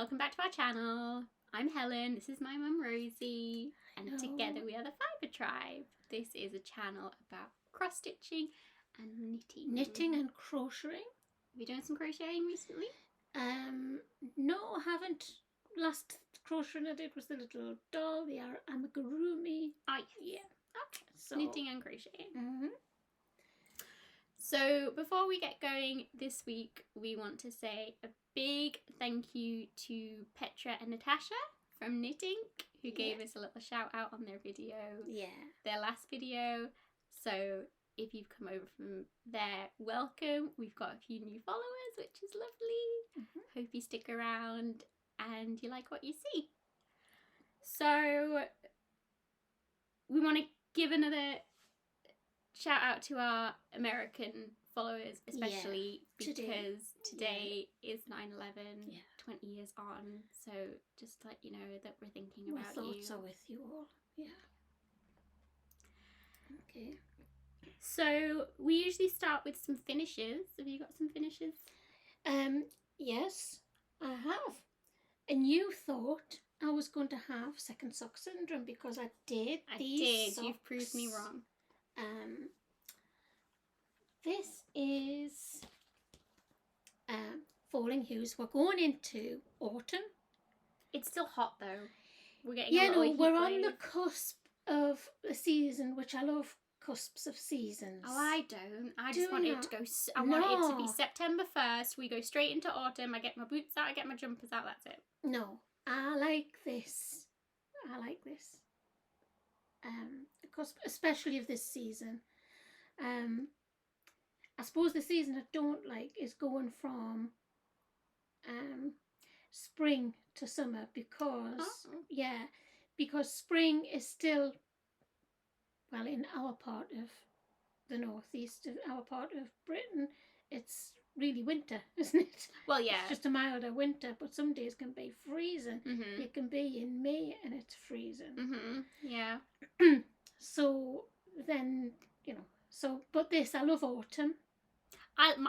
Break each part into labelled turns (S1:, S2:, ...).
S1: welcome back to our channel. I'm Helen, this is my mum Rosie, and together we are the Fibre Tribe. This is a channel about cross-stitching and knitting.
S2: Knitting and crocheting.
S1: Have you done some crocheting recently?
S2: No, I haven't. Last crocheting I did was the little doll, the amigurumi.
S1: Oh, yes.
S2: Yeah.
S1: Okay,
S2: So,
S1: knitting and crocheting.
S2: Mm-hmm.
S1: So before we get going this week, we want to say a big thank you to Petra and Natasha from Knitting, who gave us a little shout out on their video, their last video. So if you've come over from there, welcome. We've got a few new followers, which is lovely.
S2: Mm-hmm.
S1: Hope you stick around and you like what you see. So we want to give another shout out to our American followers, especially because today is 9/11, 20 years on. So just to let you know that we're thinking about you.
S2: My thoughts are with you all. Yeah. Okay.
S1: So we usually start with some finishes. Have you got some finishes?
S2: Yes, I have. And you thought I was going to have second sock syndrome because I did these socks.
S1: You've proved me wrong.
S2: This is falling hues. We're going into autumn.
S1: It's still hot though. We're getting
S2: we're on the cusp of a season, which I love. Cusps of seasons.
S1: Oh, I don't. I just want it to go. I want it to be September 1st. We go straight into autumn. I get my boots out. I get my jumpers out. That's it.
S2: No, I like this. Cusp, especially of this season. I suppose the season I don't like is going from spring to summer because spring is still, well, in our part of the northeast, of our part of Britain, it's really winter, isn't it?
S1: Well, yeah.
S2: It's just a milder winter, but some days can be freezing.
S1: Mm-hmm.
S2: It can be in May and it's freezing.
S1: Mm-hmm. Yeah.
S2: So then, but this, I love autumn.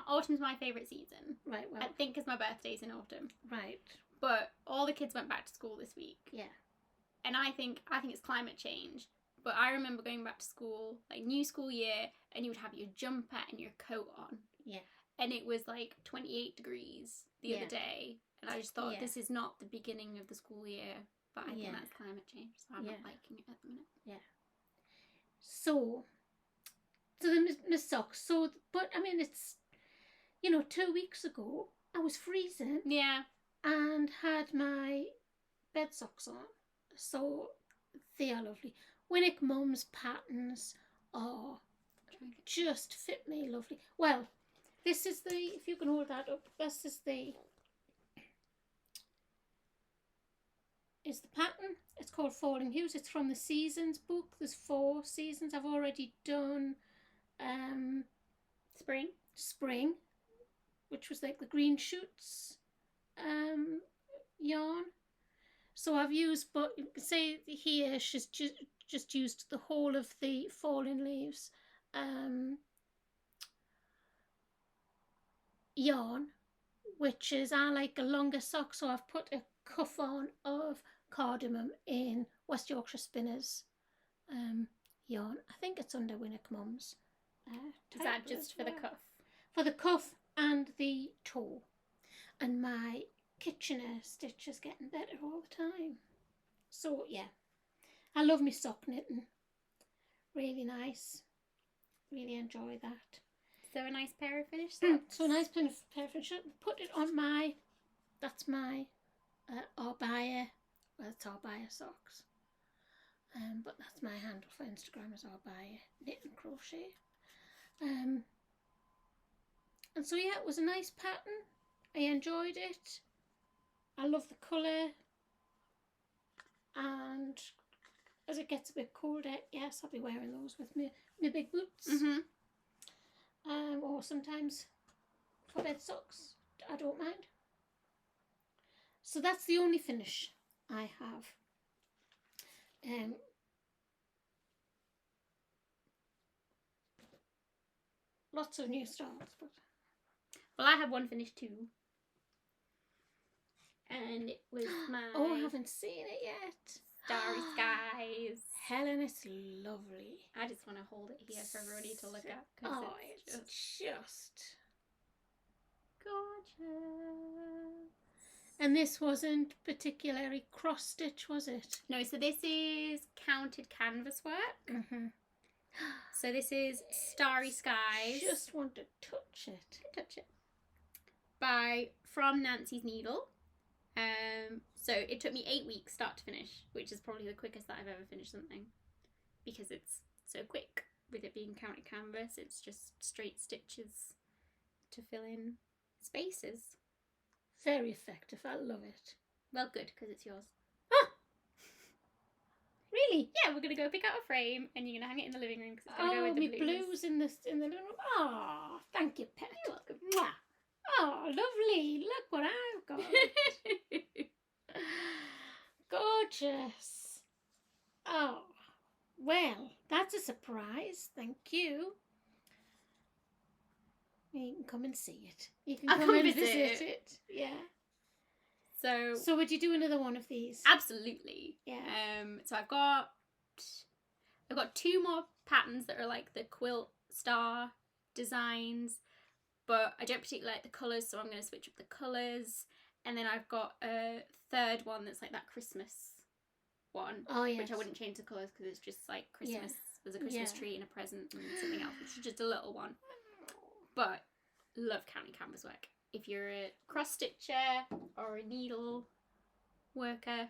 S1: Autumn's my favourite season.
S2: Right, well.
S1: I think because my birthday's in autumn.
S2: Right.
S1: But all the kids went back to school this week.
S2: Yeah.
S1: And I think it's climate change. But I remember going back to school, like new school year, and you would have your jumper and your coat on.
S2: Yeah.
S1: And it was like 28 degrees the other day. And I just thought, this is not the beginning of the school year. But I think that's climate change. So I'm not liking it at the minute.
S2: Yeah. So the socks. So, but I mean, it's, 2 weeks ago, I was freezing.
S1: Yeah.
S2: And had my bed socks on. So they are lovely. Winnick Mum's patterns are just fit me lovely. Well, this is the, if you can hold that up, this is the pattern. It's called Falling Hues. It's from the Seasons book. There's 4 seasons. I've already done spring, which was like the green shoots yarn. So I've used, but you can say here she's just used the whole of the falling leaves yarn, which is, I like a longer sock, so I've put a cuff on of cardamom in West Yorkshire Spinners yarn. I think it's under Winnick Mum's.
S1: Is that just for the cuff?
S2: For the cuff and the toe. And my Kitchener stitch is getting better all the time. So yeah, I love my sock knitting. Really nice. Really enjoy that.
S1: So a nice pair of finished socks.
S2: So a nice pair of finished. Put it on my. That's my Arbaya. Well, it's Arbaya socks. But that's my handle for Instagram is Arbaya knit and crochet. And so yeah, it was a nice pattern. I enjoyed it. I love the colour, and as it gets a bit colder, yes, I'll be wearing those with my big boots. Or sometimes for bed socks, I don't mind. So that's the only finish I have. Lots of new starts, but...
S1: Well, I have one finish too. And it was my
S2: Oh, I haven't seen it yet.
S1: Starry Skies.
S2: Helen, it's lovely.
S1: I just want to hold it here for everybody to look at. Cause
S2: Oh,
S1: it's
S2: just
S1: gorgeous.
S2: And this wasn't particularly cross-stitch, was it?
S1: No, so this is counted canvas work.
S2: Mm-hmm.
S1: So this is Starry Skies.
S2: Just want to touch it.
S1: Touch it. From Nancy's Needle. So it took me 8 weeks start to finish, which is probably the quickest that I've ever finished something, because it's so quick. With it being counted canvas, it's just straight stitches to fill in spaces.
S2: Very effective. I love it.
S1: Well, good, because it's yours.
S2: Ah! Really?
S1: Yeah, we're gonna go pick out a frame, and you're gonna hang it in the living room because it's gonna go with the
S2: me
S1: blues.
S2: blues in the living room. Oh, thank you, pet.
S1: You're welcome.
S2: Mwah. Oh, lovely. Look what I've got. Gorgeous. Oh, well, that's a surprise. Thank you. You can come and see it. You can
S1: I'll
S2: come and visit it. Yeah. So would you do another one of these?
S1: Absolutely.
S2: Yeah.
S1: So I've got 2 more patterns that are like the quilt star designs, but I don't particularly like the colours, so I'm going to switch up the colours. And then I've got a third one that's like that Christmas one.
S2: Oh, yes.
S1: Which I wouldn't change the colours because it's just like Christmas. There's a Christmas tree and a present and something else. It's just a little one. But love counting canvas work. If you're a cross-stitcher or a needle worker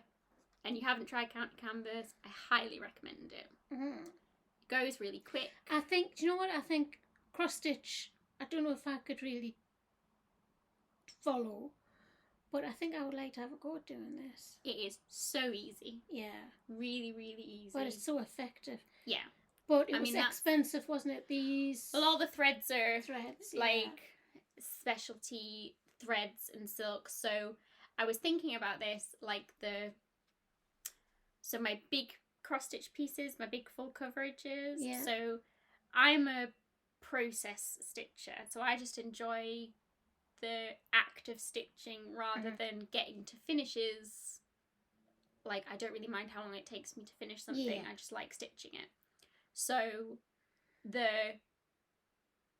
S1: and you haven't tried counting canvas, I highly recommend it.
S2: Mm.
S1: It goes really quick.
S2: I think, do you know what? I think cross-stitch, I don't know if I could really follow, but I think I would like to have a go at doing this.
S1: It is so easy.
S2: Yeah.
S1: Really, really easy.
S2: But it's so effective.
S1: Yeah.
S2: But it was expensive, wasn't it? These...
S1: Well, all the threads are
S2: like
S1: specialty threads and silk. So I was thinking about this, like so my big cross-stitch pieces, my big full coverages.
S2: Yeah.
S1: So I'm a process stitcher, so I just enjoy the act of stitching rather than getting to finishes. Like, I don't really mind how long it takes me to finish something.
S2: Yeah.
S1: I just like stitching it. So the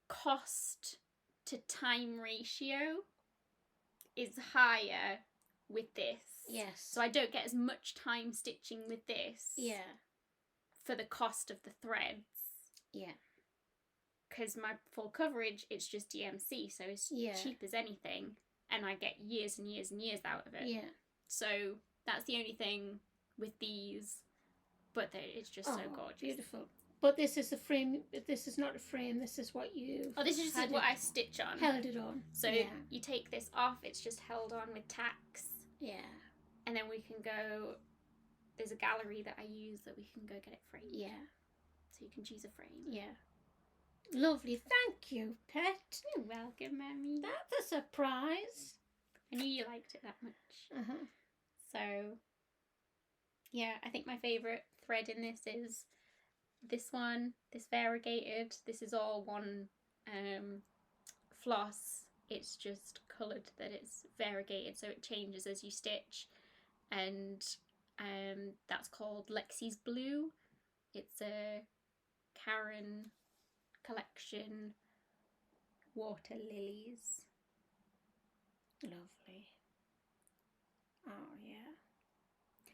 S1: cost to time ratio is higher with this.
S2: Yes.
S1: So I don't get as much time stitching with this.
S2: Yeah.
S1: For the cost of the threads.
S2: Yeah.
S1: Because my full coverage, it's just DMC, so it's cheap as anything, and I get years and years and years out of it.
S2: Yeah.
S1: So that's the only thing with these, but it's just so gorgeous.
S2: Beautiful. But this is a frame. This is not a frame. This is what you.
S1: Oh, this is just what I stitch on.
S2: Held it on.
S1: So you take this off. It's just held on with tacks.
S2: Yeah.
S1: And then we can go. There's a gallery that I use that we can go get it framed.
S2: Yeah.
S1: So you can choose a frame.
S2: Yeah. Lovely. Thank you, pet.
S1: You're welcome, Mammy.
S2: That's a surprise.
S1: I knew you liked it that much.
S2: Uh-huh.
S1: So, yeah, I think my favourite thread in this is this one, this variegated. This is all one floss. It's just coloured that it's variegated, so it changes as you stitch. And that's called Lexi's Blue. It's a Karen collection, water lilies.
S2: Lovely. Oh, yeah.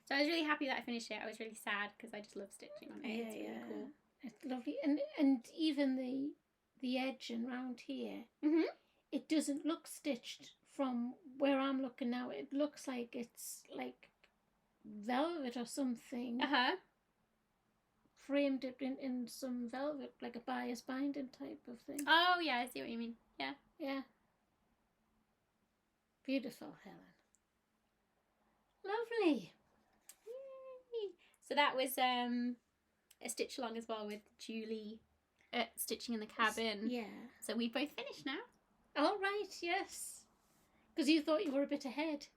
S1: So I was really happy that I finished it. I was really sad because I just love stitching on it. It's really cool.
S2: It's lovely. And even the edge and round here, it doesn't look stitched from where I'm looking now. It looks like it's like velvet or something. Framed it in some velvet, like a bias binding type of thing.
S1: Oh, yeah, I see what you mean. Yeah.
S2: Yeah. Beautiful, Helen. Lovely.
S1: Yay. So that was a stitch along as well with Julie stitching in the cabin.
S2: Yeah.
S1: So we both finished now.
S2: All right, yes. Because you thought you were a bit ahead.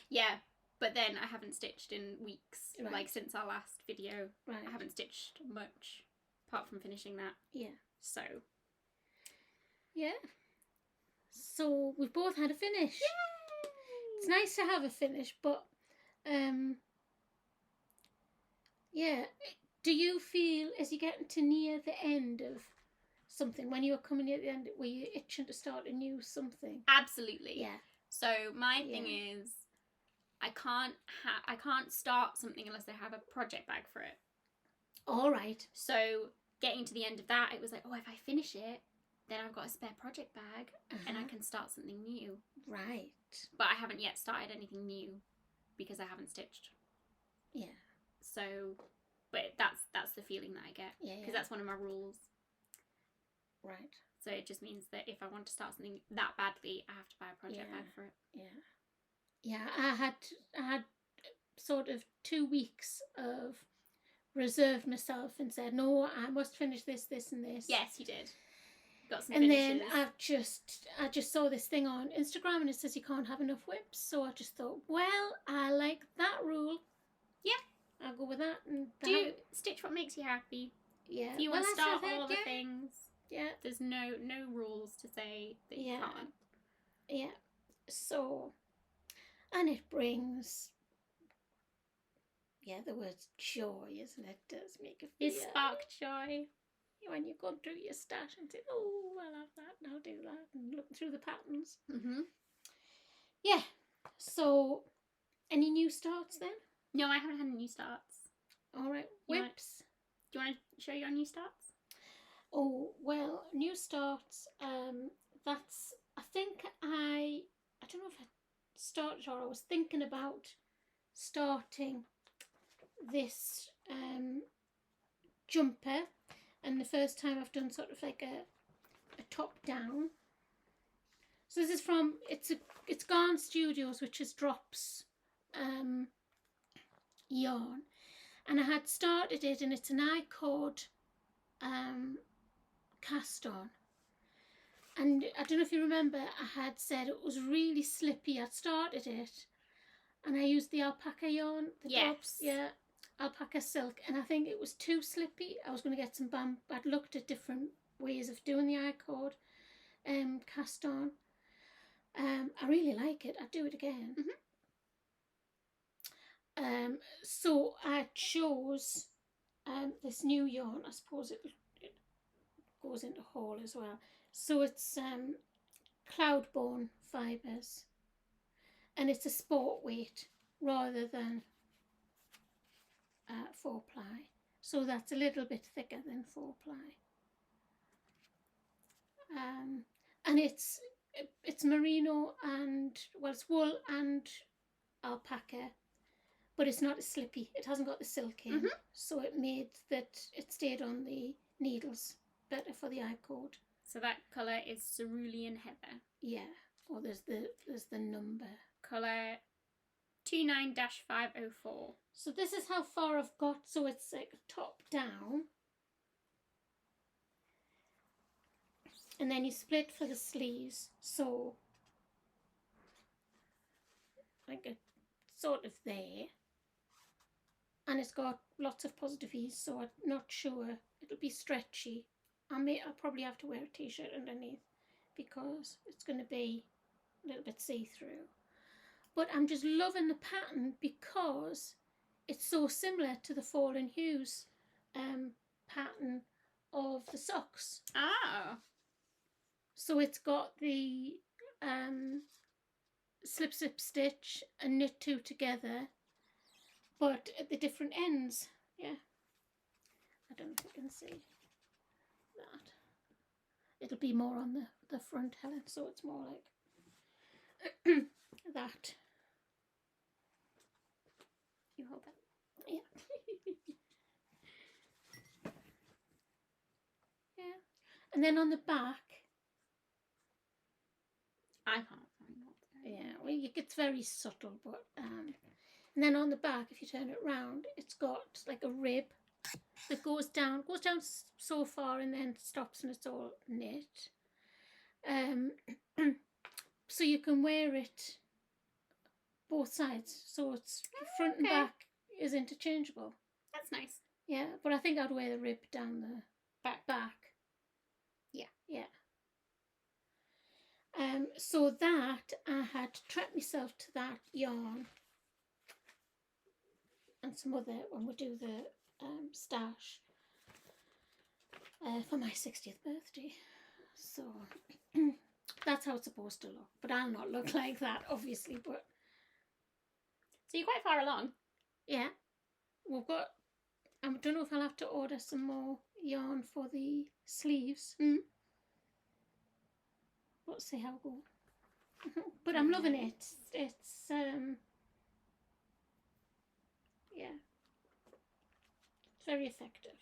S1: Yeah. But then I haven't stitched in weeks, like since our last video.
S2: Right.
S1: I haven't stitched much, apart from finishing that.
S2: Yeah.
S1: So.
S2: Yeah. So we've both had a finish.
S1: Yay!
S2: it's nice to have a finish, but yeah. Do you feel as you're getting to near the end of something, when you're coming near the end, were you itching to start a new something?
S1: Absolutely.
S2: Yeah.
S1: So my thing is, I can't start something unless I have a project bag for it.
S2: All right.
S1: So getting to the end of that, it was like, oh, if I finish it, then I've got a spare project bag and I can start something new.
S2: Right.
S1: But I haven't yet started anything new because I haven't stitched.
S2: Yeah.
S1: So, but that's the feeling that I get.
S2: Yeah.
S1: Because that's one of my rules.
S2: Right.
S1: So it just means that if I want to start something that badly, I have to buy a project bag for it.
S2: Yeah. Yeah, I had sort of 2 weeks of reserved myself and said, no, I must finish this, this and this.
S1: Yes, you did. Got some
S2: and
S1: finishes.
S2: then I just saw this thing on Instagram and it says you can't have enough whips. So I just thought, well, I like that rule.
S1: Yeah.
S2: I'll go with that. And
S1: stitch what makes you happy.
S2: Yeah.
S1: If you want to start all the things.
S2: Yeah.
S1: There's no rules to say that you can't.
S2: Yeah. So, and it brings, the word's joy, isn't it? It does make it feel.
S1: It sparked joy.
S2: When you go through your stash and say, oh, I'll have that and I'll do that, and look through the patterns.
S1: Mm-hmm.
S2: Yeah. So, any new starts then?
S1: No, I haven't had any new starts.
S2: All right. Whips.
S1: Do you want to show your new starts?
S2: Oh, well, new starts. That's, I think I don't know if I started or I was thinking about starting this jumper. And the first time I've done sort of like a top down. So this is from, it's Garn Studios, which is Drops yarn. And I had started it, and it's an I-cord cast on. And I don't know if you remember, I had said it was really slippy. I'd started it and I used the alpaca yarn, the Drops, alpaca silk, and I think it was too slippy. I was going to get some I'd looked at different ways of doing the I-cord cast on. I really like it. I'd do it again. Mm-hmm. So I chose this new yarn. I suppose it goes into haul as well. So it's Cloudborne fibres, and it's a sport weight rather than 4-ply. So that's a little bit thicker than 4-ply. And it's merino and, well, it's wool and alpaca, but it's not as slippy. It hasn't got the silk in, so it made that it stayed on the needles better for the I-cord.
S1: So that colour is Cerulean Heather.
S2: Yeah. Or there's the number.
S1: Colour 29-504.
S2: So this is how far I've got. So it's like top down. And then you split for the sleeves. So like a sort of there. And it's got lots of positive ease, so I'm not sure. It'll be stretchy. I'll probably have to wear a t-shirt underneath because it's going to be a little bit see-through. But I'm just loving the pattern because it's so similar to the Fallen Hues pattern of the socks.
S1: Oh.
S2: So it's got the slip stitch and knit two together, but at the different ends. Yeah. I don't know if you can see that. It'll be more on the front, Helen, so it's more like that.
S1: You hold that.
S2: Yeah. Yeah. And then on the back,
S1: I can't find that.
S2: yeah, well, it's very subtle, but and then on the back, if you turn it round, it's got like a rib that goes down so far and then stops and it's all knit. So you can wear it both sides, so it's front and back is interchangeable.
S1: That's nice.
S2: Yeah, but I think I'd wear the rib down the back.
S1: Yeah.
S2: Yeah. So that I had treated myself to that yarn and some other when we do the stash for my 60th birthday. So that's how it's supposed to look. But I'll not look like that, obviously. But
S1: So you're quite far along.
S2: yeah, we've got. I don't know if I'll have to order some more yarn for the sleeves. Let's see how it goes. But I'm loving it. It's yeah, it's very effective.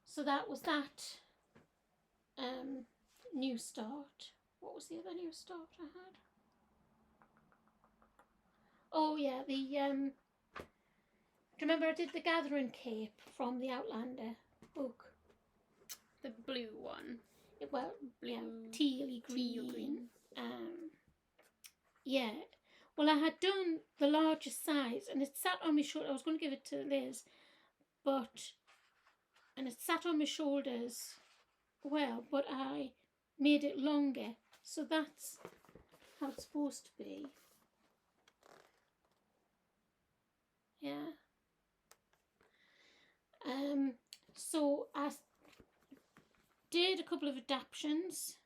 S2: So that was that new start. What was the other new start I had? Oh yeah, the do you remember I did the Gathering Cape from the Outlander book?
S1: The blue one.
S2: Well,
S1: Blue,
S2: yeah, tealy green.
S1: teal green.
S2: Yeah. Well, I had done the larger size, and it sat on my shoulder. I was going to give it to Liz, and it sat on my shoulders well, but I made it longer, so that's how it's supposed to be. Yeah. So I did a couple of adaptations,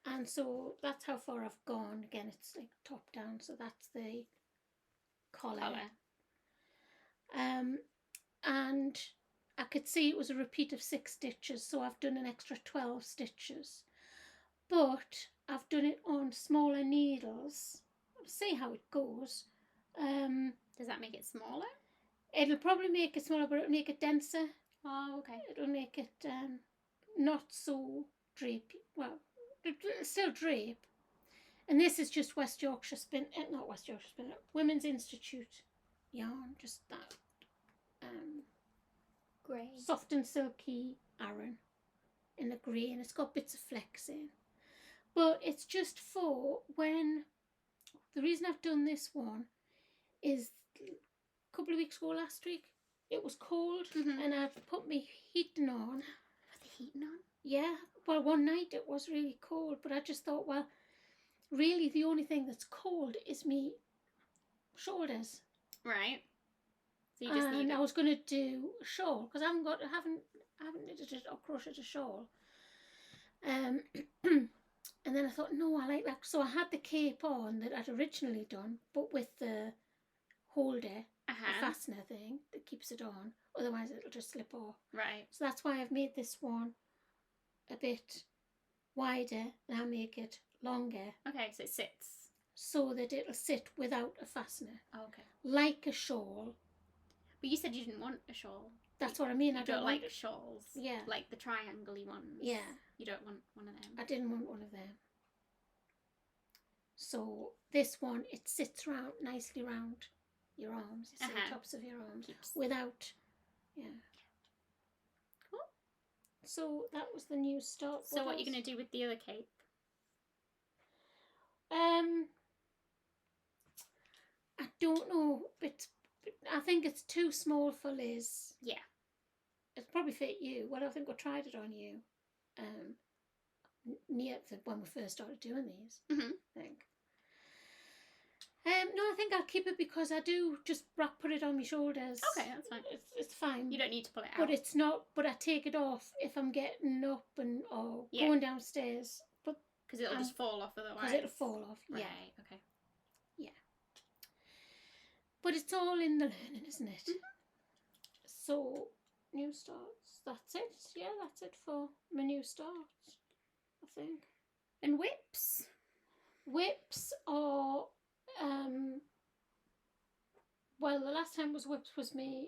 S2: and so that's how far I've gone. Again, it's like top down, so that's the collar. And I could see it was a repeat of 6 stitches, so I've done an extra 12 stitches. But I've done it on smaller needles. I'll see how it goes.
S1: Does that make it smaller?
S2: It'll probably make it smaller, but it'll make it denser.
S1: Oh, okay.
S2: It'll make it not so drapey. Well, it'll still drape. And this is just West Yorkshire Spin, not West Yorkshire Spin, Women's Institute yarn, just that
S1: grey,
S2: soft and silky Aran in the grey, and it's got bits of flex in. But it's just for when, the reason I've done this one is a couple of weeks ago, last week, it was cold, and I put my heating on.
S1: Put the heating on?
S2: Yeah, well, one night it was really cold, but I just thought, well, really the only thing that's cold is me shoulders.
S1: Right. So you just need
S2: I was going to do a shawl because I haven't knitted it or crocheted a shawl. And then I thought, no, I like that. So I had the cape on that I'd originally done, but with the holder, the fastener thing that keeps it on. Otherwise, it'll just slip off.
S1: Right.
S2: So that's why I've made this one a bit wider, and I'll make it longer.
S1: Okay, so it sits.
S2: So that it'll sit without a fastener.
S1: Oh, okay.
S2: Like a shawl.
S1: But you said you didn't want a shawl.
S2: That's what I mean.
S1: I don't like shawls.
S2: Yeah.
S1: Like the triangle-y ones.
S2: Yeah.
S1: You don't want one of them.
S2: I didn't want one of them. So this one, it sits nicely round your arms, the tops of your arms, without, yeah.
S1: Cool.
S2: So that was the new start.
S1: So what are you going to do with the other cape?
S2: I don't know, but I think it's too small for Liz.
S1: Yeah.
S2: It'll probably fit you. Well, I think I tried it on you. When we first started doing these. I think. No, I think I'll keep it because I do just put it on my shoulders.
S1: Okay, that's fine.
S2: It's fine.
S1: You don't need to pull it out.
S2: But it's not. But I take it off if I'm getting up or going downstairs. But
S1: because it'll just fall off otherwise.
S2: Because it'll fall off. Yeah.
S1: Right. Okay.
S2: Yeah. But it's all in the learning, isn't it? So new starts. That's it. Yeah, that's it for my new starts. I think.
S1: And whips.
S2: Whips are well, the last time whips was me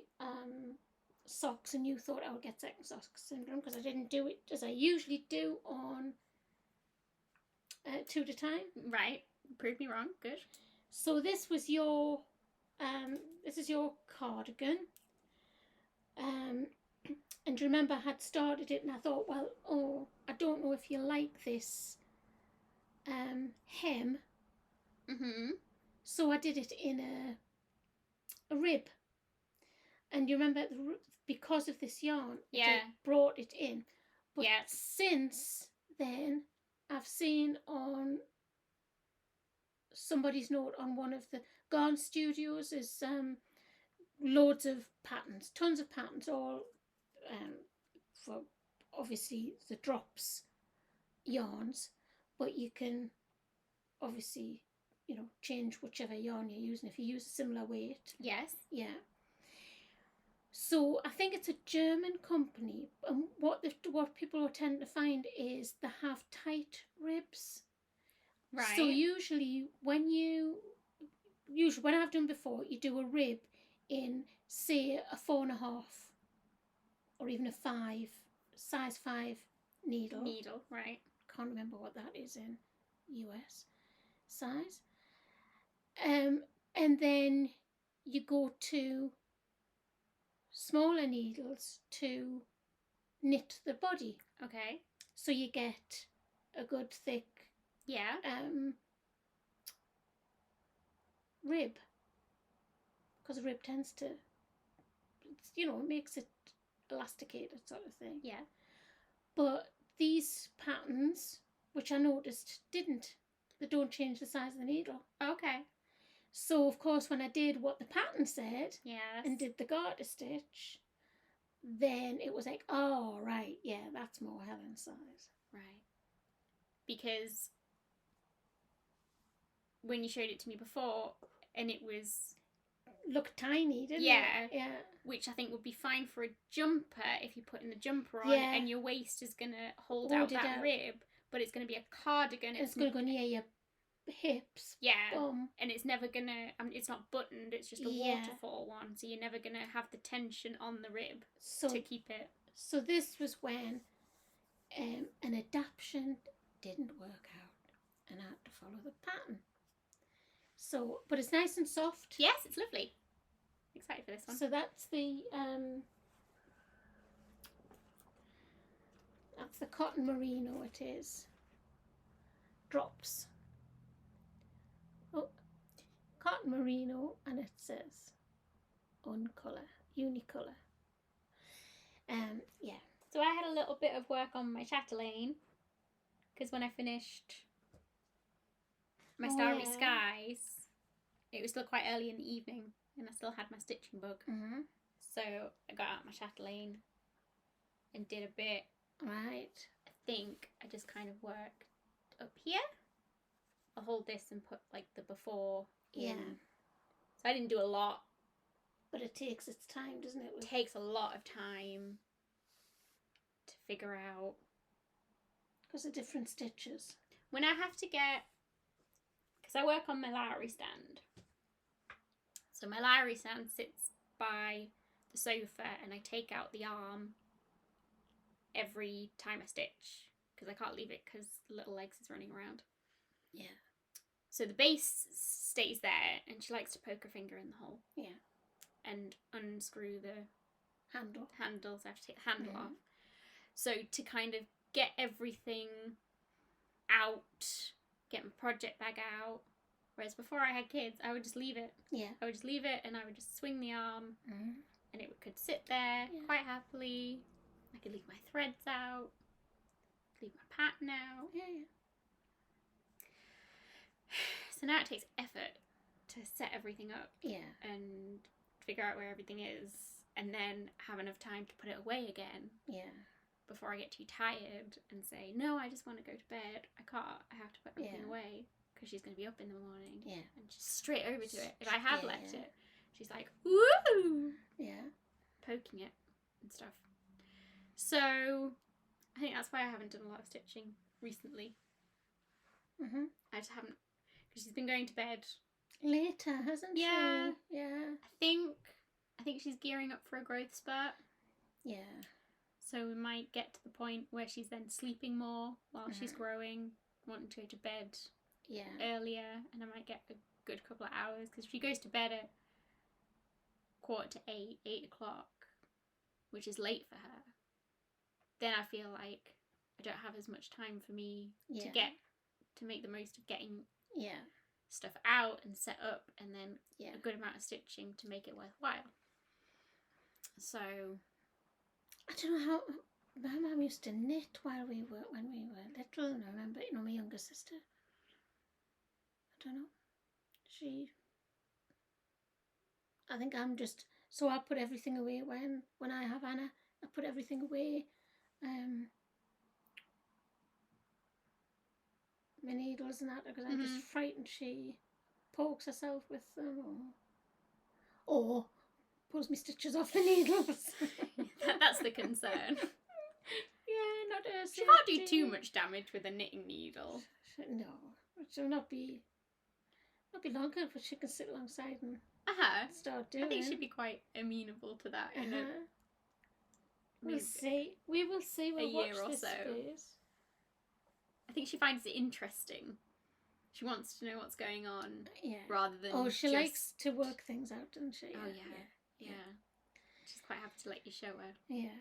S2: socks, and you thought I would get second socks syndrome because I didn't do it as I usually do on 2 at a time. Right.
S1: Prove me wrong. Good.
S2: So this was your this is your cardigan. And remember, I had started it and I thought, well, I don't know if you like this hem. So I did it in a rib. And you remember, because of this yarn, it brought it in. But
S1: Yeah.
S2: since then, I've seen on somebody's note on one of the Garn Studios is loads of patterns, tons of patterns, all for obviously the drops yarns, but you can obviously, you know, change whichever yarn you're using if you use a similar weight.
S1: Yes.
S2: Yeah. So I think it's a German company, and what people tend to find is they have tight ribs.
S1: Right.
S2: So usually when I've done before, you do a rib in, say, a 4.5 or even a 5, size 5 needle.
S1: Needle, right.
S2: Can't remember what that is in US size. And then you go to smaller needles to knit the body.
S1: Okay.
S2: So you get a good thick rib, because a rib tends to, you know, it makes it elasticated sort of thing.
S1: Yeah.
S2: But these patterns, which I noticed they don't change the size of the needle.
S1: Okay.
S2: So of course when I did what the pattern said,
S1: yes,
S2: and did the garter stitch, then it was like, oh right, yeah, that's more Helen's size.
S1: Right. Because when you showed it to me before, and it
S2: looked tiny, didn't it? Yeah.
S1: Which I think would be fine for a jumper if you're putting the jumper on,
S2: Yeah.
S1: and your waist is going to hold out that rib, but it's going to be a cardigan.
S2: It's going to go near your hips.
S1: Yeah.
S2: Bum.
S1: And it's never going to, it's not buttoned, it's just a waterfall one, so you're never going to have the tension on the rib to keep it.
S2: So this was when an adaptation didn't work out, and I had to follow the pattern. So, but it's nice and soft.
S1: Yes, it's lovely. Excited for this one.
S2: So that's the cotton merino. It is drops. Oh, cotton merino, and it says unicolor. Yeah.
S1: So I had a little bit of work on my chatelaine, because when I finished my Starry Skies, it was still quite early in the evening, and I still had my stitching bug.
S2: Mm-hmm.
S1: So I got out my chatelaine and did a bit.
S2: Right.
S1: I think I just kind of worked up here. I'll hold this and put like the before in.
S2: Yeah.
S1: So I didn't do a lot.
S2: But it takes its time, doesn't it?
S1: It takes a lot of time to figure out.
S2: Because of different stitches.
S1: When I have to get, because I work on my Lowry stand. So my Lowry stand sits by the sofa, and I take out the arm every time I stitch, because I can't leave it because little legs is running around.
S2: Yeah.
S1: So the base stays there, and she likes to poke her finger in the hole.
S2: Yeah.
S1: And unscrew the handles. I have to take the handle off. So to kind of get everything out, get my project bag out. Whereas before I had kids, I would just leave it.
S2: Yeah.
S1: I would just leave it, and I would just swing the arm, and it could sit there quite happily. I could leave my threads out, leave my pattern out.
S2: Yeah.
S1: So now it takes effort to set everything up.
S2: Yeah.
S1: And figure out where everything is, and then have enough time to put it away again.
S2: Yeah.
S1: Before I get too tired and say, no, I just want to go to bed. I can't. I have to put everything away, because she's going to be up in the morning.
S2: Yeah.
S1: And she's straight over to it. If I had left it, she's like, woo!
S2: Yeah.
S1: Poking it and stuff. So I think that's why I haven't done a lot of stitching recently. I just haven't, because she's been going to bed
S2: later, hasn't she?
S1: Yeah.
S2: I
S1: think she's gearing up for a growth spurt.
S2: Yeah.
S1: So we might get to the point where she's then sleeping more while she's growing, wanting to go to bed earlier, and I might get a good couple of hours, because if she goes to bed at 7:45, 8 o'clock, which is late for her, then I feel like I don't have as much time for me to make the most of getting stuff out and set up, and then a good amount of stitching to make it worthwhile. So
S2: I don't know my mum used to knit when we were little, and I remember, my younger sister. I don't know. I think I'm just, so I put everything away when I have Anna. I put everything away. My needles and that, because I'm just frightened she pokes herself with them or pulls me stitches off the needles.
S1: That's the concern.
S2: Yeah, not her
S1: She can't do too much damage with a knitting needle.
S2: No, she'll not be long enough, but she can sit alongside and start doing.
S1: I think she'd be quite amenable to that.
S2: We'll see. We will see. We'll
S1: a year
S2: watch
S1: or
S2: this
S1: so.
S2: Space.
S1: I think she finds it interesting. She wants to know what's going on.
S2: Yeah.
S1: Rather than
S2: she likes to work things out, doesn't she?
S1: Oh yeah. She's quite happy to let you show her.
S2: Yeah.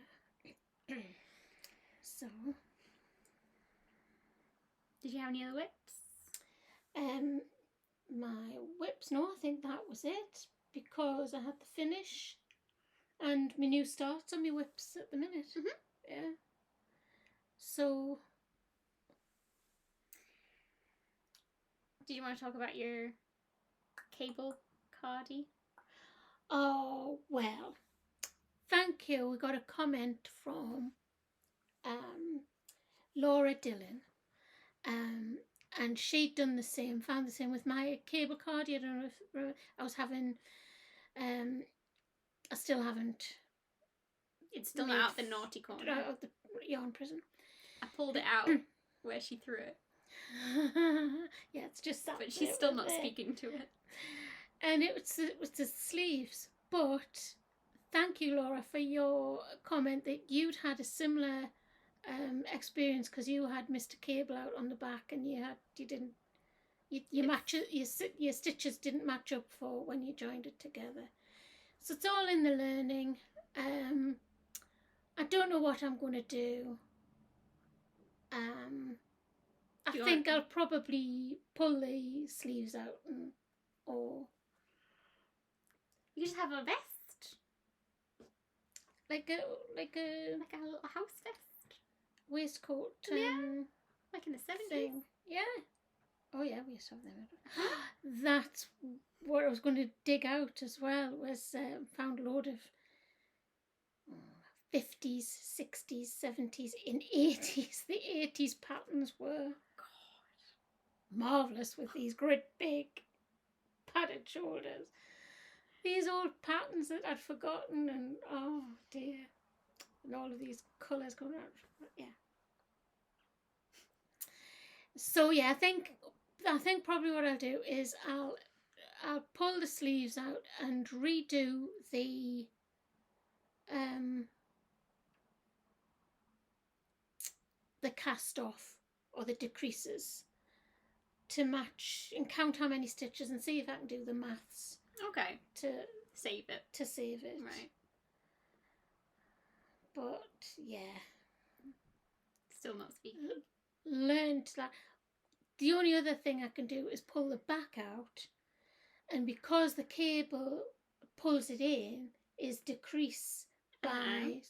S2: So.
S1: Did you have any other whips?
S2: My whips. No, I think that was it, because I had the finish, and my new starts on my whips at the minute. Yeah. So. Did
S1: you want to talk about your cable cardie?
S2: Oh, well, thank you. We got a comment from Laura Dillon, and she'd done the same, found the same with my cable cardie. I don't know if I was having, I still haven't.
S1: It's still not out the naughty corner.
S2: Out of the yarn prison.
S1: I pulled it out where she threw it.
S2: Yeah, it's just that.
S1: But she's still not speaking to it.
S2: And it was the sleeves. But thank you, Laura, for your comment that you'd had a similar experience, because you had Mr. Cable out on the back, and your stitches didn't match up for when you joined it together. So it's all in the learning. I don't know what I'm going to do. I think I'll probably pull the sleeves out, or
S1: you just have a vest,
S2: like a
S1: little house vest,
S2: waistcoat.
S1: Like in the 70s.
S2: Thing. Yeah. Oh yeah, we used to have them. That's what I was going to dig out as well. Was found a load of 50s, 60s, 70s, in 80s. The 80s patterns were marvellous, with these great big padded shoulders. These old patterns that I'd forgotten, and oh dear. And all of these colours coming out. Yeah. So yeah, I think probably what I'll do is I'll pull the sleeves out and redo the cast off, or the decreases, to match and count how many stitches, and see if I can do the maths.
S1: Okay.
S2: To
S1: save it.
S2: Right. But yeah.
S1: Still not speaking.
S2: Learned that. The only other thing I can do is pull the back out, and because the cable pulls it in, is decrease by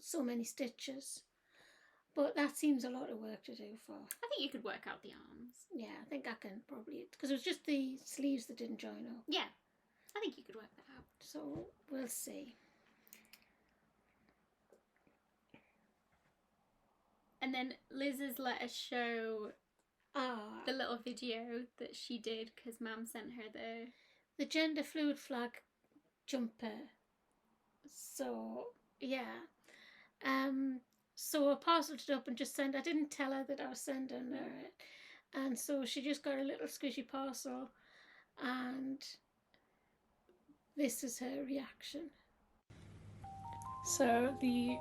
S2: so many stitches. But that seems a lot of work to do for.
S1: I think you could work out the arms.
S2: Yeah, I think I can probably, because it was just the sleeves that didn't join up.
S1: Yeah, I think you could work that out.
S2: So we'll see.
S1: And then Liz has let us show the little video that she did, because Mum sent her
S2: the gender fluid flag jumper. So yeah, so I parcelled it up and just I didn't tell her that I was sending her it, and so she just got a little squishy parcel, and this is her reaction.
S3: So the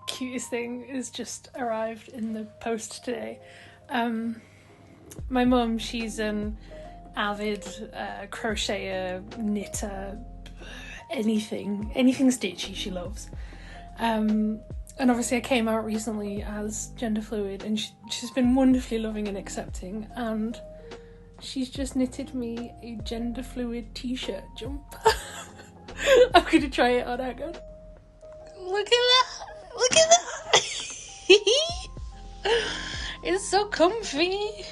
S3: cutest thing has just arrived in the post today. My mum, she's an avid crocheter, knitter, anything stitchy she loves. And obviously I came out recently as gender fluid, and she's been wonderfully loving and accepting, and she's just knitted me a gender fluid t-shirt jumper. I'm going to try it on. Hang on. Look at that! It's so comfy.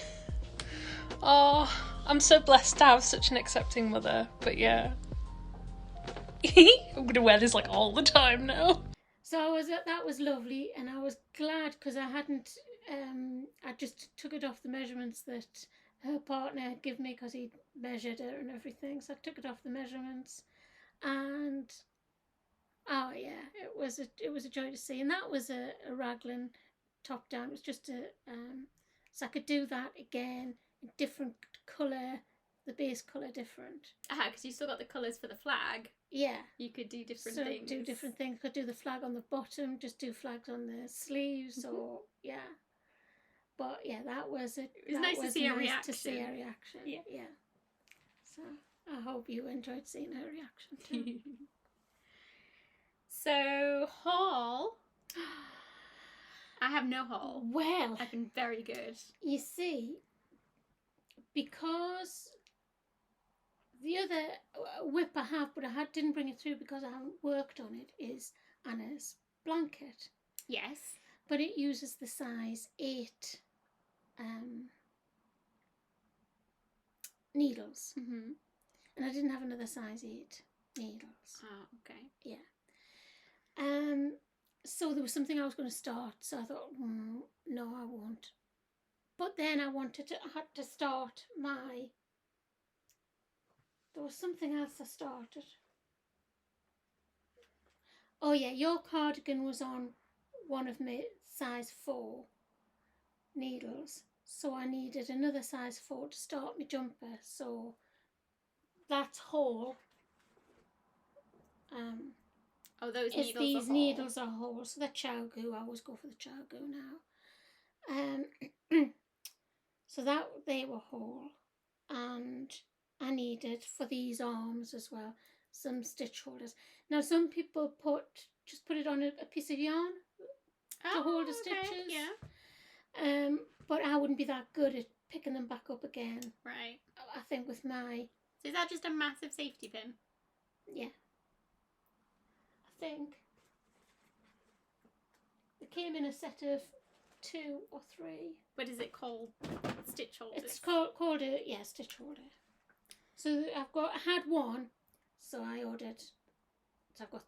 S3: Oh, I'm so blessed to have such an accepting mother. But yeah. I'm gonna wear this like all the time now.
S2: So that was lovely, and I was glad because I hadn't. I just took it off the measurements that her partner had given me because he'd measured her and everything. So I took it off the measurements, and oh yeah, it was a joy to see. And that was a raglan top down. It was just so I could do that again in different colour, the base colour different.
S1: Because you still got the colours for the flag.
S2: Yeah.
S1: You could do different
S2: so
S1: things.
S2: do different things. Could do the flag on the bottom, just do flags on the sleeves, or yeah. But yeah, that was it.
S1: It was nice to see a reaction.
S2: Yeah. So I hope you enjoyed seeing her reaction too.
S1: So haul. I have no haul.
S2: Well,
S1: I've been very good.
S2: You see, because the other whip I have, but I didn't bring it through because I haven't worked on it, is Anna's blanket.
S1: Yes.
S2: But it uses the size 8 needles.
S1: Mm-hmm.
S2: And I didn't have another size 8 needles.
S1: Oh, okay.
S2: Yeah. So there was something I was going to start, so I thought, no, I won't. But then I had to start there was something else I started. Oh yeah, your cardigan was on one of my size 4 needles, so I needed another size 4 to start my jumper, so that's whole.
S1: Those needles
S2: if these
S1: are whole.
S2: needles are whole, so the chow goo, I always go for the chow goo now. So that they were whole, and I needed for these arms as well some stitch holders. Now some people just put it on a piece of yarn to hold the stitches.
S1: Yeah.
S2: But I wouldn't be that good at picking them back up again.
S1: Right.
S2: I think with my.
S1: So is that just a massive safety pin?
S2: Yeah. I think it came in a set of 2 or 3.
S1: What is it called? Stitch holders.
S2: It's called a stitch holder. So I had one, so I ordered. So I've got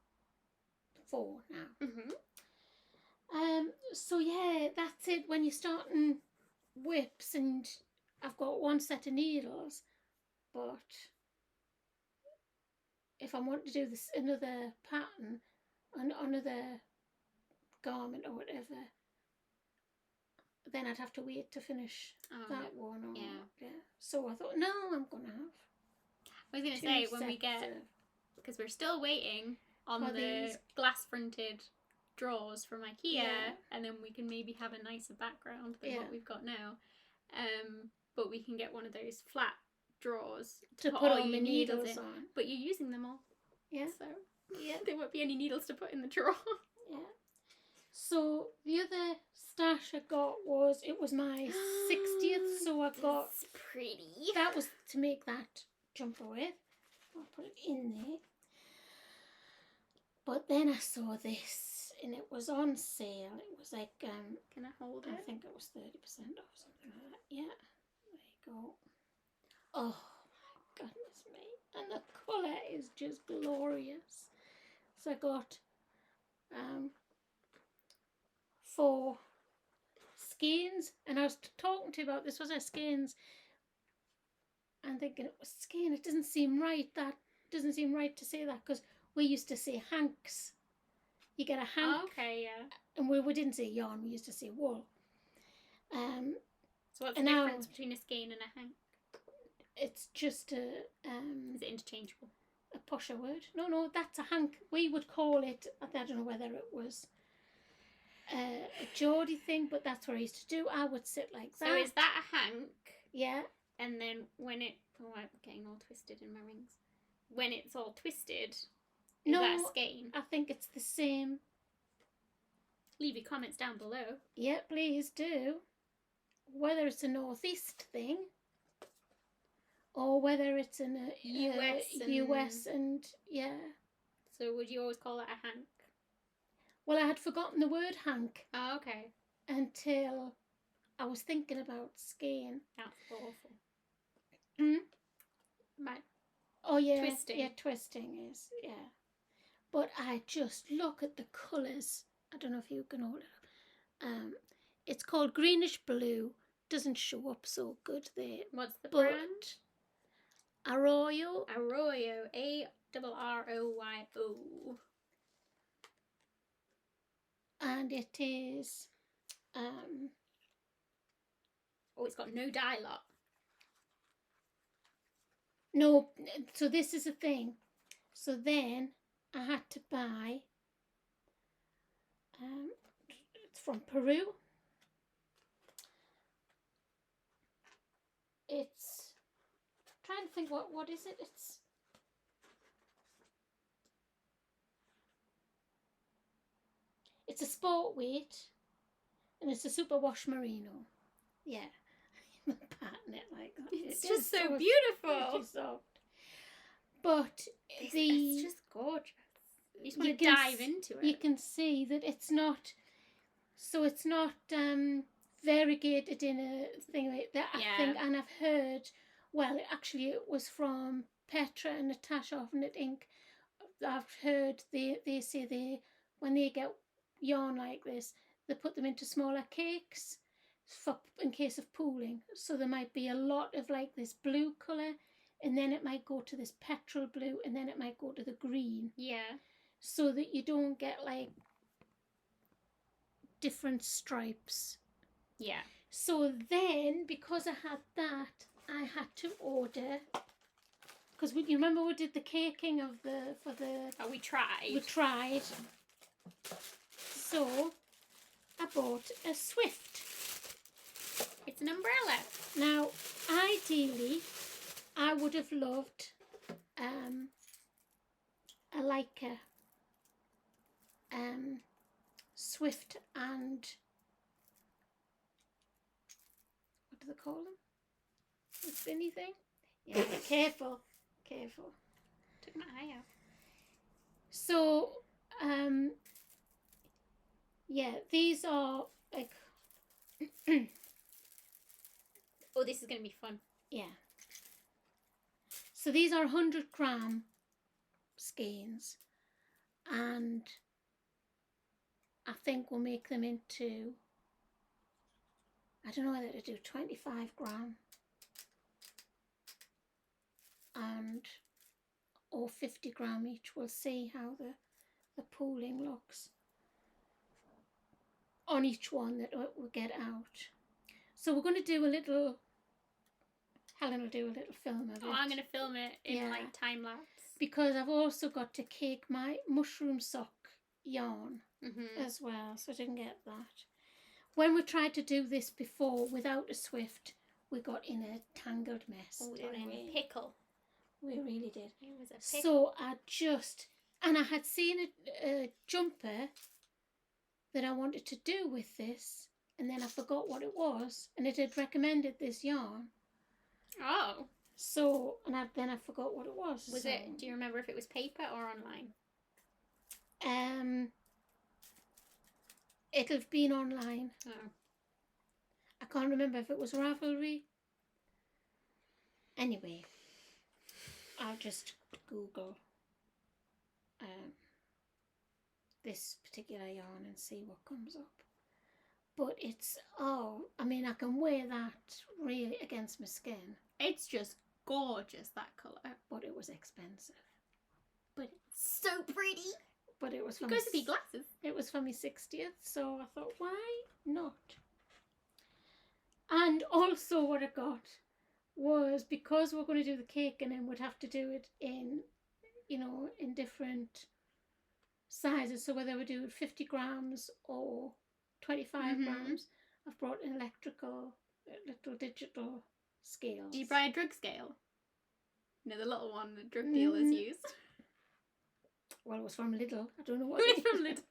S2: 4 now.
S1: Mm-hmm.
S2: So yeah, that's it. When you're starting whips, and I've got one set of needles, but if I want to do this another pattern, another garment or whatever, then I'd have to wait to finish that one. Or, yeah. So I thought, no, I'm gonna have.
S1: I was gonna say when we get, because we're still waiting on the glass-fronted drawers from IKEA, and then we can maybe have a nicer background than what we've got now. But we can get one of those flat drawers
S2: to put all your needles in.
S1: But you're using them all.
S2: Yeah.
S1: So there won't be any needles to put in the drawer.
S2: Yeah. So the other stash I got was my 60th. So I got.
S1: That's pretty.
S2: That was to make that jumper with. I'll put it in there. But then I saw this, and it was on sale. It was like
S1: Can I hold it?
S2: I think it was 30% off, something like that. Yeah. There you go. Oh my goodness me! And the colour is just glorious. So I got 4 skeins, and I was talking to you about this. Was a skeins? And thinking it was skein. It doesn't seem right. That doesn't seem right to say that because we used to say hanks. You get a hank.
S1: Oh, okay, yeah.
S2: And we didn't say yarn. We used to say wool.
S1: So what's the difference between a skein and a hank?
S2: It's just a.
S1: Is it interchangeable?
S2: A posher word? No, that's a hank. We would call it. I don't know whether it was a Geordie thing, but that's what I used to do. I would sit like that.
S1: So is that a hank?
S2: Yeah.
S1: And then when I'm getting all twisted in my rings. When it's all twisted, is that a skein?
S2: I think it's the same.
S1: Leave your comments down below.
S2: Yeah, please do. Whether it's a northeast thing, or whether it's in a US and yeah.
S1: So would you always call it a hank?
S2: Well, I had forgotten the word hank
S1: Oh, okay.
S2: until I was thinking about Skein.
S1: That's awful.
S2: Hmm?
S1: Right.
S2: Oh, yeah.
S1: Twisting.
S2: Yeah, twisting is, yeah. But I just look at the colours. I don't know if you can hold it up. It's called greenish blue. Doesn't show up so good there.
S1: What's the
S2: But
S1: brand?
S2: Arroyo.
S1: Arroyo. ARROYO.
S2: And it is...
S1: Oh, it's got no dye lot.
S2: No, so this is a thing. So then I had to buy... it's from Peru. It's... I'm trying to think, what is it? It's a sport weight, and it's a superwash merino. Yeah, pattern it like that.
S1: It's just so beautiful.
S2: Soft. But
S1: It's just gorgeous. You just want to
S2: can
S1: dive into it.
S2: You can see that it's not. So it's not variegated in a thing like that.
S1: Yeah.
S2: I think, and I've heard. Well, actually, it was from Petra and Natasha of Knit Inc. I've heard they say when they get yarn like this, they put them into smaller cakes in case of pooling. So there might be a lot of like this blue colour, and then it might go to this petrol blue, and then it might go to the green.
S1: Yeah.
S2: So that you don't get like different stripes.
S1: Yeah.
S2: So then, because I had that, I had to order, because you remember we did the caking of
S1: Oh, we tried.
S2: We tried. So I bought a Swift.
S1: It's an umbrella.
S2: Now, ideally, I would have loved a Leica Swift and what do they call them? The spinny thing? Yeah, careful.
S1: Took my eye out.
S2: So, yeah, these are like,
S1: Oh, this is going to be fun.
S2: yeah. So these are 100-gram skeins, and I think we'll make them into, I don't know whether to do 25 gram and or 50 gram each. We'll see how the pooling looks on each one that we get out. So we're going to do a little, Helen will do a little film of it.
S1: Oh, I'm going to film it in
S2: Yeah.
S1: like time lapse.
S2: Because I've also got to cake my mushroom sock yarn as well, so I didn't get that. When we tried to do this before without a Swift, we got in a tangled mess.
S1: Oh, we got in a pickle.
S2: We really did.
S1: It was a pickle.
S2: So I had seen a jumper that I wanted to do with this, and then I forgot what it was, and it had recommended this yarn.
S1: Oh.
S2: So, then I forgot what it was.
S1: Was it, do you remember if it was paper or online?
S2: It'll have been online.
S1: Oh.
S2: I can't remember if it was Ravelry. Anyway, I'll just Google this particular yarn and see what comes up. But it's, I mean, I can wear that really against my skin.
S1: It's just gorgeous, that colour.
S2: But it was expensive.
S1: But it's so pretty.
S2: But it was for
S1: It goes with the glasses.
S2: It was for my 60th, so I thought, why not? And also what I got was, because we're going to do the cake and then we'd have to do it in, in different sizes. So whether we do 50 grams or 25 grams, I've brought an electrical, little digital scale.
S1: Do you buy a drug scale? You know, the little one that drug dealers used.
S2: Well, it was from Lidl. I don't know what
S1: It was from Lidl.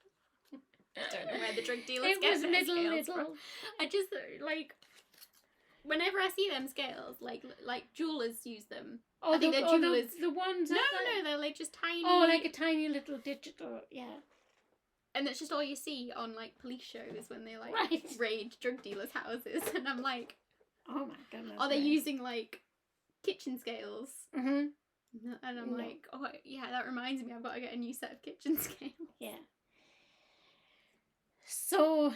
S1: I don't know where the drug dealers get their scales from. I just, like, whenever I see them scales, like jewelers use them.
S2: Oh,
S1: I think they're jewelers.
S2: The ones.
S1: No, they're like just tiny.
S2: Oh, like a tiny little digital, yeah.
S1: And that's just all you see on, like, police shows when they, like,
S2: Right.
S1: raid drug dealers' houses. And I'm like,
S2: Oh my goodness.
S1: are they
S2: me.
S1: using, like, kitchen scales?
S2: Mhm.
S1: And I'm
S2: No.
S1: like, oh, yeah, that reminds me, I've got to get a new set of kitchen scales.
S2: Yeah. So,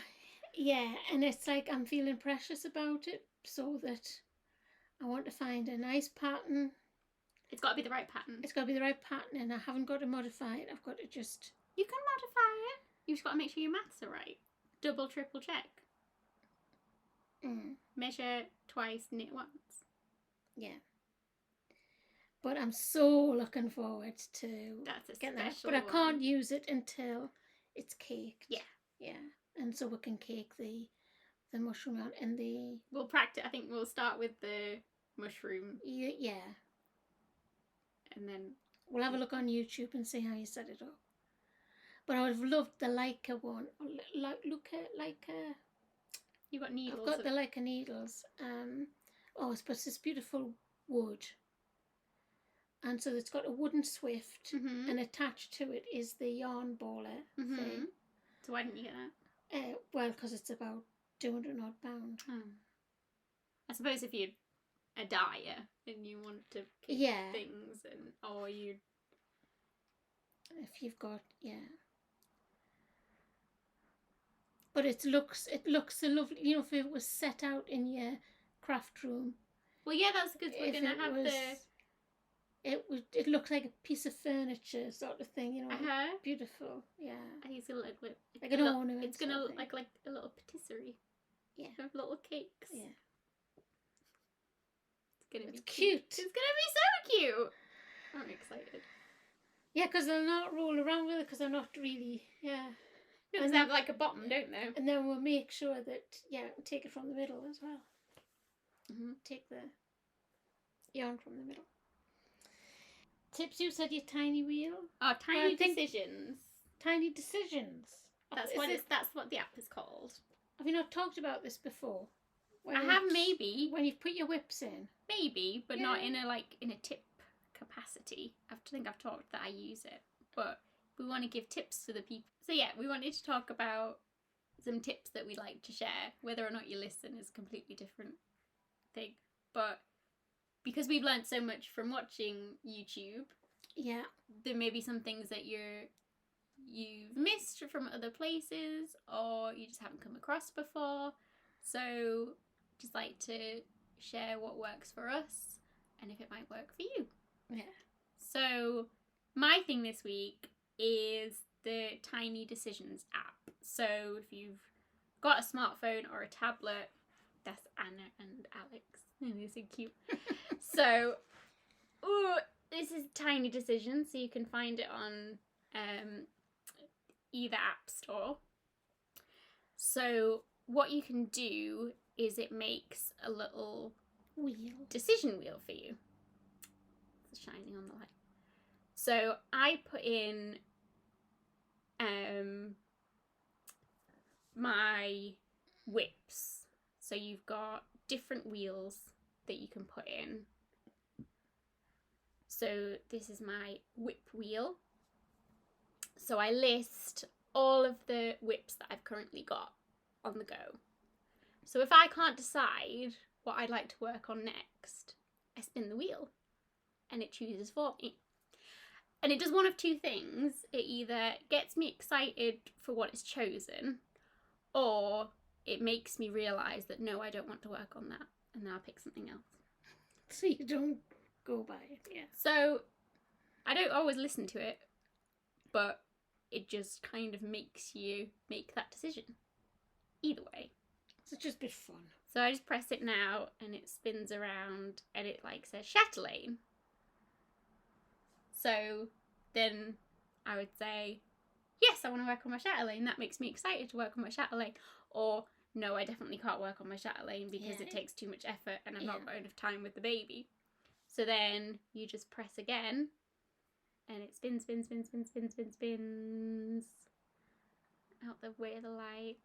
S2: yeah, and it's like I'm feeling precious about it, so that I want to find a nice pattern.
S1: It's got to be the right pattern.
S2: It's got to be the right pattern, and I haven't got to modify it. I've got to just...
S1: You can modify it. You've just got to make sure your maths are right. Double, triple check. Measure twice, knit once.
S2: Yeah. But I'm so looking forward to
S1: That's a
S2: getting that.
S1: special
S2: But I can't
S1: one.
S2: use it until it's caked.
S1: Yeah.
S2: Yeah. And so we can cake the mushroom out and the...
S1: We'll practice. I think we'll start with the mushroom.
S2: Yeah.
S1: And then...
S2: We'll have a look on YouTube and see how you set it up. But I would have loved the Leica one. Leica...
S1: You've got needles.
S2: I've got the Leica needles. It's this beautiful wood. And so it's got a wooden swift, and attached to it is the yarn baller thing.
S1: So why didn't you get that?
S2: Well, because it's about 200 odd pound.
S1: I suppose if you're a dyer and you want to keep things, or you...
S2: If you've got, But it looks so lovely. You know, if it was set out in your craft room.
S1: Well, yeah, that's because we're going to have
S2: It looked like a piece of furniture sort of thing, you know. Beautiful, yeah.
S1: I think it's going to look
S2: like an ornament.
S1: It's going to look like a little patisserie.
S2: Yeah.
S1: Of little cakes.
S2: Yeah.
S1: It's going to be
S2: cute.
S1: It's going to be so cute. I'm excited.
S2: Yeah, because they'll not roll around with it because they're not really,
S1: Because they have like a bottom, don't they?
S2: And then we'll make sure that, take it from the middle as well. Take the yarn from the middle. Tips, you said your tiny wheel?
S1: Oh, tiny decisions.
S2: Tiny decisions.
S1: That's what the app is called.
S2: Have you not talked about this before?
S1: I have, maybe.
S2: When you've put your whips in.
S1: Maybe, but not in a tip capacity. I think I've talked that I use it. But we want to give tips to the people. So yeah, we wanted to talk about some tips that we like to share. Whether or not you listen is a completely different thing. But because we've learned so much from watching YouTube, there may be some things that you've missed from other places, or you just haven't come across before. So just like to share what works for us and if it might work for you.
S2: Yeah.
S1: So my thing this week is the Tiny Decisions app. So if you've got a smartphone or a tablet, that's Anna and Alex. They're so cute. So, this is Tiny Decisions. So you can find it on either app store. So what you can do is it makes a little decision wheel for you. It's shining on the light. So I put in my whips. So you've got different wheels that you can put in. So this is my whip wheel. So I list all of the whips that I've currently got on the go. So if I can't decide what I'd like to work on next, I spin the wheel and it chooses for me. And it does one of two things. It either gets me excited for what it's chosen, or it makes me realise that no, I don't want to work on that, and then I'll pick something else.
S2: So you don't go by it,
S1: So I don't always listen to it, but it just kind of makes you make that decision. Either way.
S2: So it's just a bit fun.
S1: So I just press it now and it spins around and it says chatelaine. So then I would say, yes, I want to work on my chatelaine. That makes me excited to work on my chatelaine. Or no, I definitely can't work on my chatelaine because it takes too much effort and I've not got enough time with the baby. So then you just press again and it spins out the way of the light.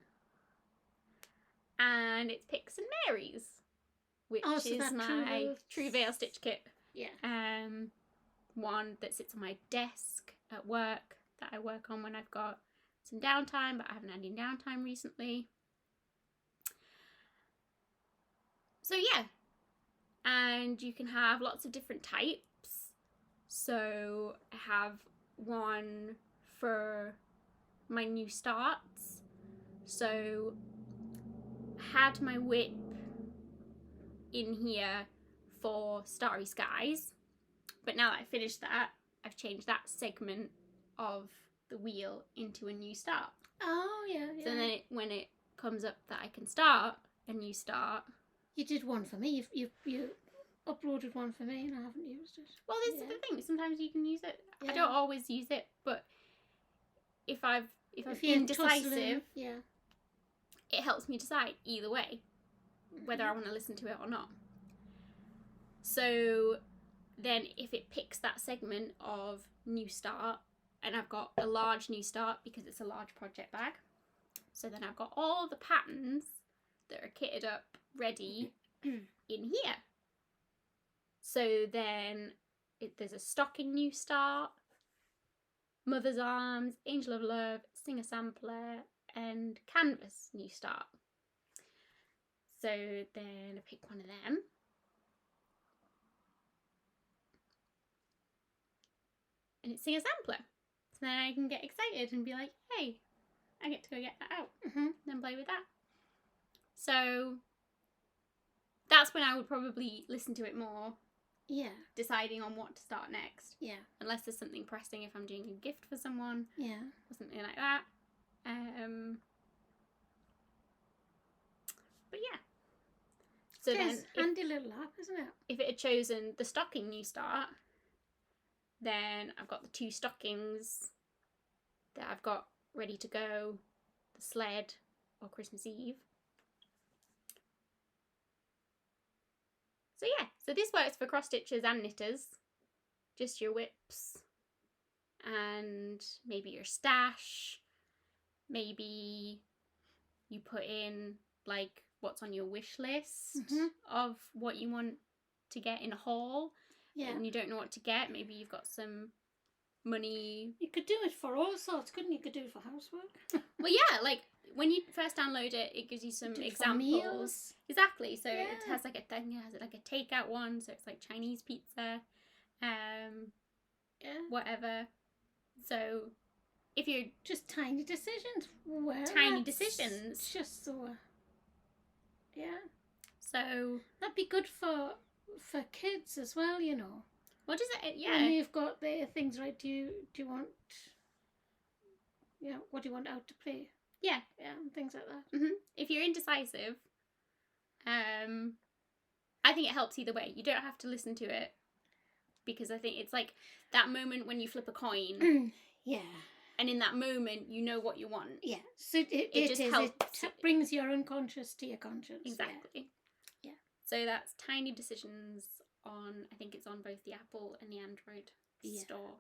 S1: And it's Picks and Marys, which is my True Veil Stitch Kit.
S2: Yeah.
S1: One that sits on my desk at work that I work on when I've got some downtime, but I haven't had any downtime recently. So yeah, and you can have lots of different types. So I have one for my new starts. So I had my whip in here for Starry Skies, but now that I finished that, I've changed that segment of the wheel into a new start.
S2: Oh, yeah.
S1: So then when it comes up that I can start a new start.
S2: You did one for me. You uploaded one for me and I haven't used it.
S1: Well, this is the thing. Sometimes you can use it.
S2: Yeah.
S1: I don't always use it, but if I'm
S2: you're
S1: indecisive,
S2: tussling, yeah,
S1: it helps me decide either way whether I want to listen to it or not. So then if it picks that segment of new start, and I've got a large new start because it's a large project bag, so then I've got all the patterns that are kitted up ready in here. So then there's a stocking new start, Mother's Arms, Angel of Love, Singer Sampler, and Canvas new start. So then I pick one of them. And it's Singer Sampler. So then I can get excited and be like, hey, I get to go get that out. Then play with that. So that's when I would probably listen to it more.
S2: Yeah.
S1: Deciding on what to start next.
S2: Yeah.
S1: Unless there's something pressing, if I'm doing a gift for someone.
S2: Yeah.
S1: Or something like that. But yeah. So
S2: It's
S1: then
S2: handy little app, isn't it?
S1: if it had chosen the stocking new start, then I've got the 2 stockings that I've got ready to go, the sled or Christmas Eve. So yeah, so this works for cross stitchers and knitters. Just your whips and maybe your stash. Maybe you put in like what's on your wish list of what you want to get in a haul.
S2: Yeah.
S1: And you don't know what to get. Maybe you've got some money.
S2: You could do it for all sorts, couldn't you? You could do it for housework.
S1: Well, yeah, like when you first download it, it gives you some examples.
S2: Meals.
S1: Exactly. So
S2: Yeah.
S1: it has like a thing. It has like a takeout one. So it's like Chinese pizza,
S2: Yeah.
S1: whatever. So if you're
S2: Just tiny decisions. Well,
S1: tiny
S2: that's
S1: decisions,
S2: Just so. Yeah.
S1: so
S2: That'd be good for kids as well, you know.
S1: what does it?
S2: When
S1: Yeah,
S2: you've got the things right, do you want, what do you want out to play?
S1: yeah.
S2: And things like that.
S1: If you're indecisive, I think it helps either way. You don't have to listen to it because I think it's like that moment when you flip a coin.
S2: Yeah.
S1: And in that moment, you know what you want.
S2: Yeah. So it
S1: just
S2: is.
S1: helps.
S2: It brings your unconscious to your conscious.
S1: Exactly.
S2: Yeah.
S1: So that's tiny decisions on, I think it's on both the Apple and the Android store.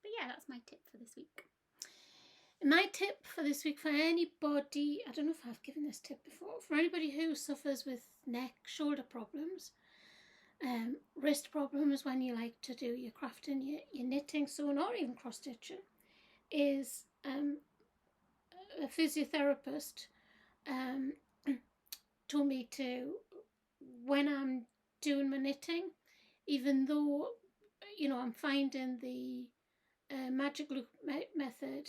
S1: But yeah, that's my tip for this week.
S2: My tip for this week for anybody, I don't know if I've given this tip before, for anybody who suffers with neck, shoulder problems, wrist problems when you like to do your crafting, your knitting, sewing, or even cross stitching, is a physiotherapist told me to, when I'm doing my knitting, even though, I'm finding the magic loop method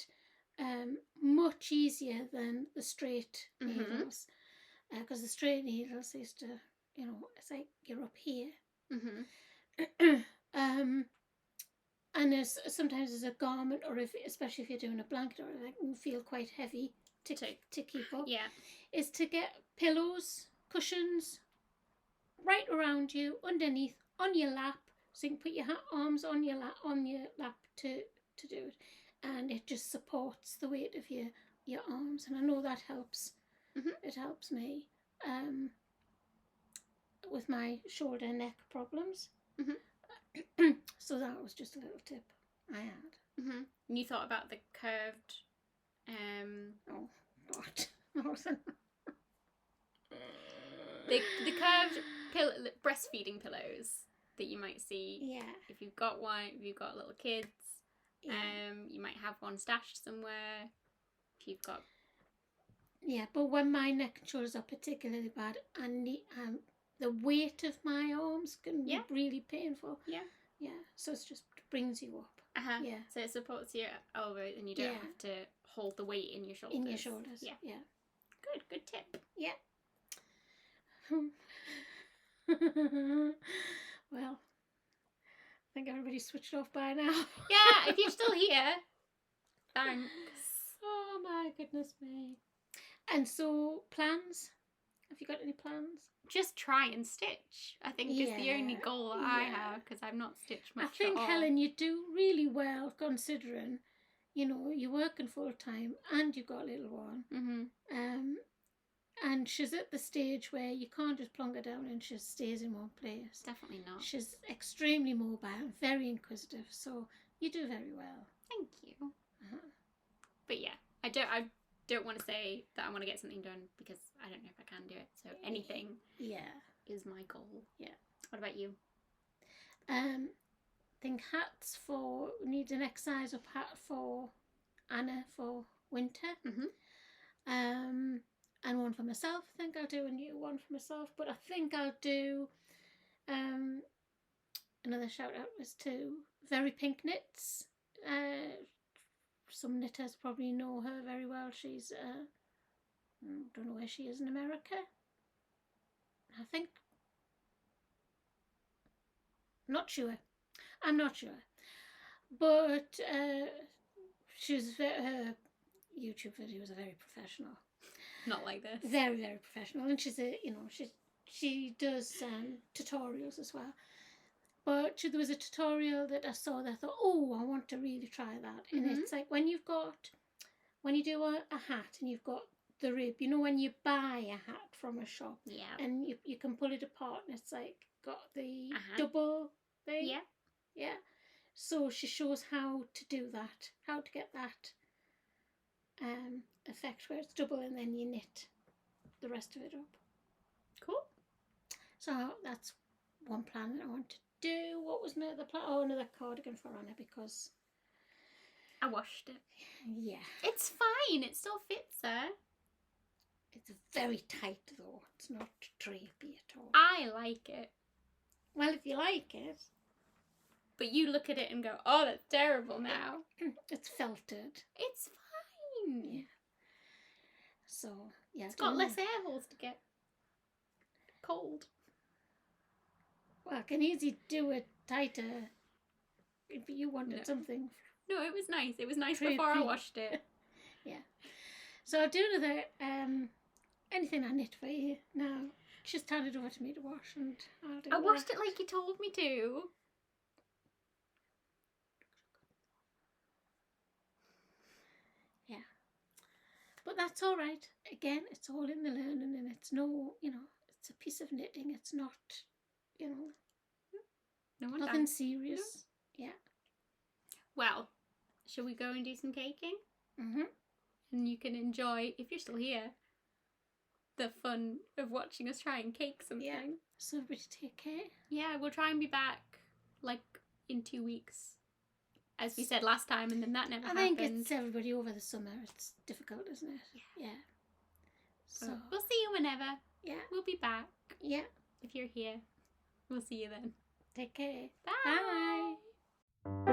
S2: much easier than the straight needles, because the straight needles used to, it's like you're up here. And sometimes as a garment, or especially if you're doing a blanket, or it can feel quite heavy to keep up.
S1: Yeah.
S2: Is to get pillows, cushions right around you, underneath, on your lap, so you can put your arms on your lap to do it, and it just supports the weight of your arms, and I know that helps. It helps me with my shoulder and neck problems. So that was just a little tip I had.
S1: And you thought about the curved
S2: Oh God.
S1: the curved breastfeeding pillows that you might see.
S2: Yeah.
S1: If you've got one, if you've got little kids,
S2: Yeah.
S1: You might have one stashed somewhere. If you've got...
S2: Yeah, but when my neck and shoulders are particularly bad, I need the weight of my arms can be really painful.
S1: Yeah.
S2: Yeah, so it just brings you up. Yeah.
S1: So it supports your elbow and you don't have to hold the weight in your shoulders.
S2: In your shoulders. Yeah.
S1: Good tip.
S2: Yeah. Well, I think everybody's switched off by now.
S1: Yeah, if you're still here, thanks.
S2: Oh my goodness me. And so, plans? Have you got any plans?
S1: Just try and stitch, I think, is the only goal that I have, because I've not stitched much
S2: I think,
S1: at all.
S2: Helen, you do really well considering, you know, you're working full time and you've got a little one.
S1: Mm-hmm.
S2: And she's at the stage where you can't just plonk her down and she stays in one place.
S1: Definitely not.
S2: She's extremely mobile, very inquisitive, so you do very well.
S1: Thank you. But yeah, I don't want to say that I want to get something done because I don't know if I can do it. So anything is my goal. Yeah. What about you?
S2: I think hats for, we need an next size up hat for Anna for winter. And one for myself. I think I'll do a new one for myself, but I think I'll do another shout out was to Very Pink Knits. Some knitters probably know her very well. She's don't know where she is in America. I think I'm not sure, but she's her YouTube videos are very professional.
S1: Not like this.
S2: Very, very professional, and she's she does tutorials as well. But there was a tutorial that I saw that I thought, oh, I want to really try that. And it's like when you do a hat and you've got the rib, you know, when you buy a hat from a shop, and you can pull it apart, and it's like got the double thing. Yeah. So she shows how to do that, how to get that effect where it's double, and then you knit the rest of it up.
S1: Cool.
S2: So that's one plan that I want to do. What was my other plan? Oh, another cardigan for Anna because
S1: I washed it.
S2: Yeah.
S1: It's fine. It still fits her.
S2: It's very tight though. It's not drapey at all.
S1: I like it.
S2: Well, if you like it.
S1: But you look at it and go, oh, that's terrible now.
S2: It's felted.
S1: It's fine.
S2: Yeah. So, yeah.
S1: It's got less air holes to get cold.
S2: Well, I can easily do it tighter if you wanted something.
S1: No, it was nice. It was nice before I washed it.
S2: Yeah. So I'll do another anything I knit for you now. Just hand it over to me to wash and I'll do it.
S1: I washed it like you told me to.
S2: Yeah. But that's all right. Again, it's all in the learning and it's no, it's a piece of knitting. It's not, nothing serious. No. Yeah.
S1: Well, shall we go and do some caking?
S2: Mm-hmm.
S1: And you can enjoy, if you're still here, the fun of watching us try and cake something.
S2: Yeah. So everybody take care.
S1: Yeah, we'll try and be back, in 2 weeks. As we said last time, and then that never happened.
S2: I think it's everybody over the summer. It's difficult, isn't it?
S1: Yeah.
S2: So
S1: we'll see you whenever.
S2: Yeah.
S1: We'll be back.
S2: Yeah.
S1: If you're here, we'll see you then.
S2: Take care.
S1: Bye.
S2: Bye.